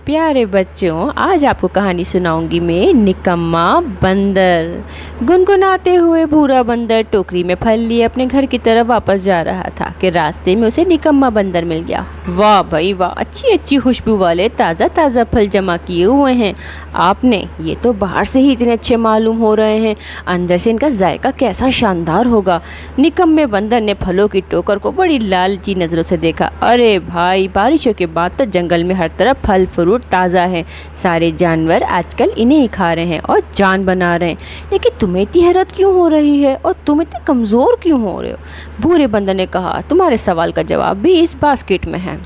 प्यारे बच्चों, आज आपको कहानी सुनाऊंगी मैं निकम्मा बंदर। गुनगुनाते हुए भूरा बंदर टोकरी में फल लिए अपने घर की तरफ वापस जा रहा था कि रास्ते में उसे निकम्मा बंदर मिल गया। वाह भाई वाह, अच्छी अच्छी खुशबू वाले ताज़ा ताज़ा फल जमा किए हुए हैं आपने। ये तो बाहर से ही इतने अच्छे मालूम हो रहे हैं, अंदर से इनका जायका कैसा शानदार होगा। निकम्मे बंदर ने फलों की टोकर को बड़ी लालची नज़रों से देखा। अरे भाई, बारिशों के बाद तो जंगल में हर तरफ फल फ्रूट ताज़ा है, सारे जानवर आजकल इन्हें ही खा रहे हैं और जान बना रहे हैं, लेकिन तुम्हें इतनी हैरत क्यों हो रही है और तुम इतने कमज़ोर क्यों हो रहे हो? भूरे बंदर ने कहा, तुम्हारे सवाल का जवाब भी इस बास्केट में है।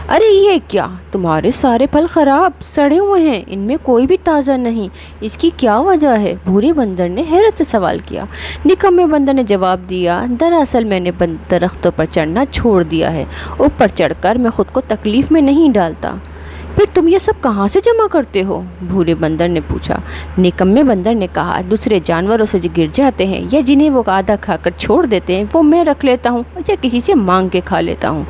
अरे ये क्या, तुम्हारे सारे फल खराब सड़े हुए हैं, इनमें कोई भी ताज़ा नहीं, इसकी क्या वजह है? भूरे बंदर ने हैरत से सवाल किया। निकम्मे बंदर ने जवाब दिया, दरअसल मैंने दरख्तों पर चढ़ना छोड़ दिया है, ऊपर चढ़कर मैं खुद को तकलीफ़ में नहीं डालता। फिर तुम ये सब कहाँ से जमा करते हो? भूरे बंदर ने पूछा। निकम्मे बंदर ने कहा, दूसरे जानवरों से जो गिर जाते हैं या जिन्हें वो आधा खाकर छोड़ देते हैं वो मैं रख लेता हूँ या किसी से मांग के खा लेता हूँ।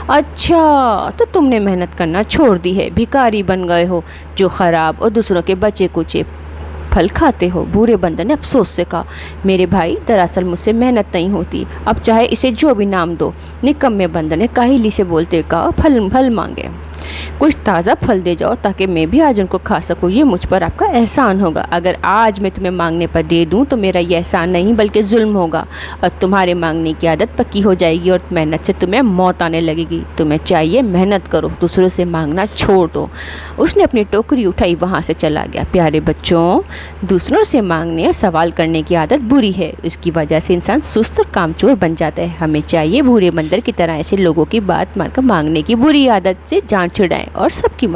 अच्छा, तो तुमने मेहनत करना छोड़ दी है, भिखारी बन गए हो जो ख़राब और दूसरों के बचे कुचे फल खाते हो। भूरे बंदर ने अफसोस से कहा, मेरे भाई, दरअसल मुझसे मेहनत नहीं होती, अब चाहे इसे जो भी नाम दो। निकम्मे बंदर ने काहिली से बोलते कहा, फल फल मांगे, कुछ ताज़ा फल दे जाओ ताकि मैं भी आज उनको खा सकूं, ये मुझ पर आपका एहसान होगा। अगर आज मैं तुम्हें मांगने पर दे दूं तो मेरा ये एहसान नहीं बल्कि जुल्म होगा और तुम्हारे मांगने की आदत पक्की हो जाएगी और मेहनत से तुम्हें मौत आने लगेगी। तुम्हें चाहिए मेहनत करो, दूसरों से मांगना छोड़ दो। उसने अपनी टोकरी उठाई, वहाँ से चला गया। प्यारे बच्चों, दूसरों से मांगने और सवाल करने की आदत बुरी है, इसकी वजह से इंसान सुस्त और कामचोर बन जाता है। हमें चाहिए भूरे बंदर की तरह ऐसे लोगों की बात मानकर मांगने की बुरी आदत से जान छुड़ाएं और सबकी